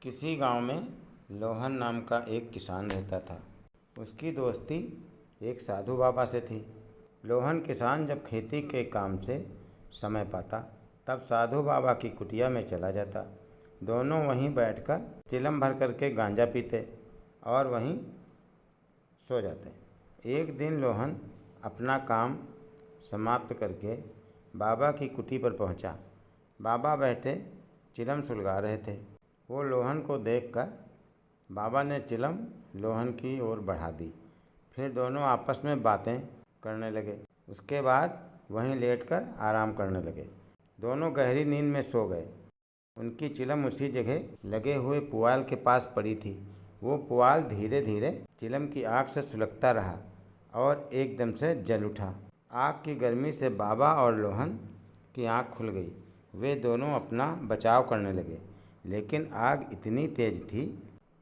किसी गांव में लोहन नाम का एक किसान रहता था। उसकी दोस्ती एक साधु बाबा से थी। लोहन किसान जब खेती के काम से समय पाता तब साधु बाबा की कुटिया में चला जाता। दोनों वहीं बैठकर चिलम भर करके गांजा पीते और वहीं सो जाते। एक दिन लोहन अपना काम समाप्त करके बाबा की कुटी पर पहुंचा। बाबा बैठे चिलम सुलगा रहे थे। वो लोहन को देखकर बाबा ने चिलम लोहन की ओर बढ़ा दी। फिर दोनों आपस में बातें करने लगे। उसके बाद वहीं लेटकर आराम करने लगे। दोनों गहरी नींद में सो गए। उनकी चिलम उसी जगह लगे हुए पुआल के पास पड़ी थी। वो पुआल धीरे धीरे चिलम की आग से सुलगता रहा और एकदम से जल उठा। आग की गर्मी से बाबा और लोहन की आँख खुल गई। वे दोनों अपना बचाव करने लगे, लेकिन आग इतनी तेज थी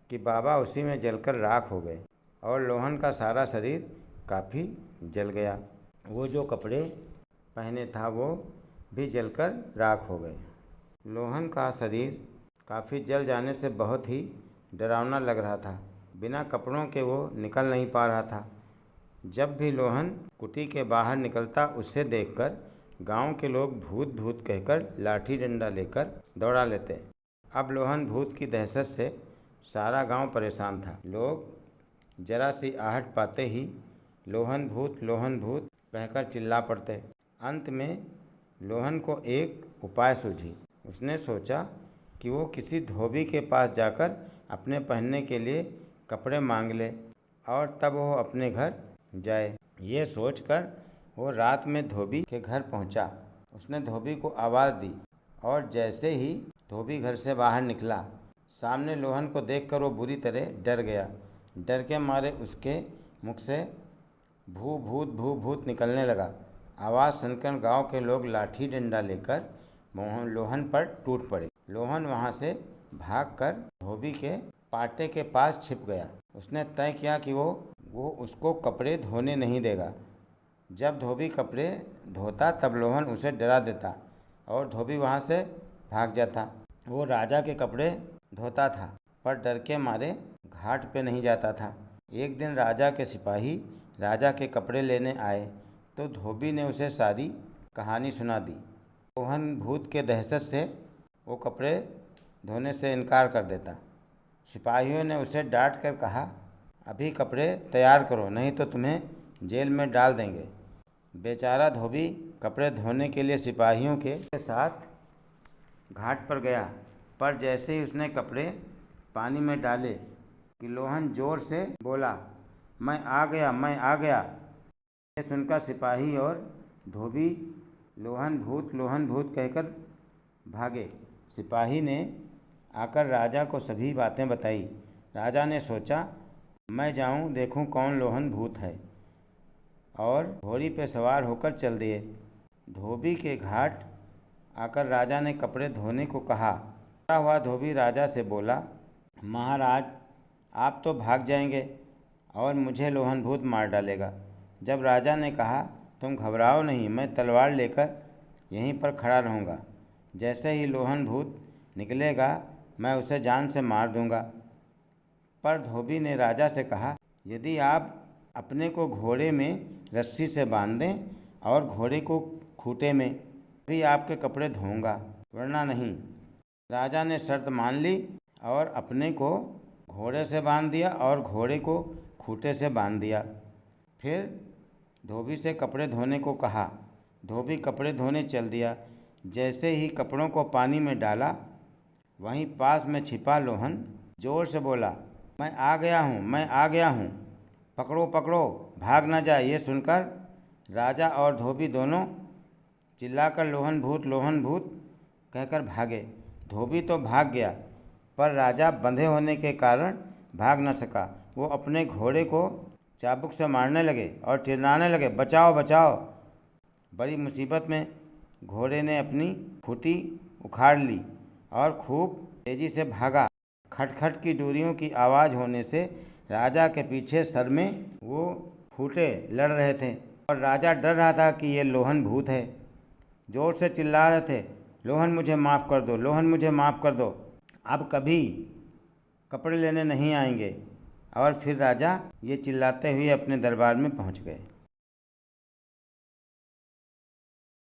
कि बाबा उसी में जलकर राख हो गए और लोहन का सारा शरीर काफ़ी जल गया। वो जो कपड़े पहने था वो भी जलकर राख हो गए। लोहन का शरीर काफ़ी जल जाने से बहुत ही डरावना लग रहा था। बिना कपड़ों के वो निकल नहीं पा रहा था। जब भी लोहन कुटी के बाहर निकलता उसे देखकर गांव के लोग भूत भूत कहकर लाठी डंडा लेकर दौड़ा लेते। अब लोहन भूत की दहशत से सारा गांव परेशान था। लोग जरा सी आहट पाते ही लोहन भूत कहकर चिल्ला पड़ते। अंत में लोहन को एक उपाय सूझी। उसने सोचा कि वो किसी धोबी के पास जाकर अपने पहनने के लिए कपड़े मांग ले और तब वो अपने घर जाए। ये सोचकर वो रात में धोबी के घर पहुंचा। उसने धोबी को आवाज़ दी और जैसे ही धोबी घर से बाहर निकला, सामने लोहन को देखकर वो बुरी तरह डर गया। डर के मारे उसके मुख से भू भूत निकलने लगा। आवाज़ सुनकर गांव के लोग लाठी डंडा लेकर लोहन पर टूट पड़े। लोहन वहां से भागकर धोबी के पाटे के पास छिप गया। उसने तय किया कि वो उसको कपड़े धोने नहीं देगा। जब धोबी कपड़े धोता तब लोहन उसे डरा देता और धोबी वहां से भाग जाता। वो राजा के कपड़े धोता था पर डर के मारे घाट पे नहीं जाता था। एक दिन राजा के सिपाही राजा के कपड़े लेने आए तो धोबी ने उसे सारी कहानी सुना दी। लोहन भूत के दहशत से वो कपड़े धोने से इनकार कर देता। सिपाहियों ने उसे डांट कर कहा, अभी कपड़े तैयार करो नहीं तो तुम्हें जेल में डाल देंगे। बेचारा धोबी कपड़े धोने के लिए सिपाहियों के साथ घाट पर गया, पर जैसे ही उसने कपड़े पानी में डाले कि लोहन जोर से बोला, मैं आ गया। ये सुनकर सिपाही और धोबी लोहन भूत कहकर भागे। सिपाही ने आकर राजा को सभी बातें बताई। राजा ने सोचा, मैं जाऊं देखूं कौन लोहन भूत है, और घोड़ी पे सवार होकर चल दिए। धोबी के घाट आकर राजा ने कपड़े धोने को कहा। डरा हुआ धोबी राजा से बोला, महाराज आप तो भाग जाएंगे और मुझे लोहन भूत मार डालेगा। जब राजा ने कहा, तुम घबराओ नहीं, मैं तलवार लेकर यहीं पर खड़ा रहूँगा। जैसे ही लोहन भूत निकलेगा मैं उसे जान से मार दूँगा। पर धोबी ने राजा से कहा, यदि आप अपने को घोड़े में रस्सी से बांध दें और घोड़े को खूंटे में, भी आपके कपड़े धोऊंगा, वरना नहीं। राजा ने शर्त मान ली और अपने को घोड़े से बांध दिया और घोड़े को खूंटे से बांध दिया। फिर धोबी से कपड़े धोने को कहा। धोबी कपड़े धोने चल दिया। जैसे ही कपड़ों को पानी में डाला, वहीं पास में छिपा लोहन जोर से बोला, मैं आ गया हूँ, पकड़ो, भाग ना जाए। ये सुनकर राजा और धोबी दोनों चिल्लाकर लोहन भूत कहकर भागे। धोबी तो भाग गया पर राजा बंधे होने के कारण भाग न सका। वो अपने घोड़े को चाबुक से मारने लगे और चिल्लाने लगे, बचाओ। बड़ी मुसीबत में घोड़े ने अपनी खूंटी उखाड़ ली और खूब तेजी से भागा। खटखट की डोरियों की आवाज़ होने से राजा के पीछे सर में वो खूंटे लड़ रहे थे और राजा डर रहा था कि ये लोहन भूत है। जोर से चिल्ला रहे थे, लोहन मुझे माफ़ कर दो। अब कभी कपड़े लेने नहीं आएंगे। और फिर राजा ये चिल्लाते हुए अपने दरबार में पहुंच गए।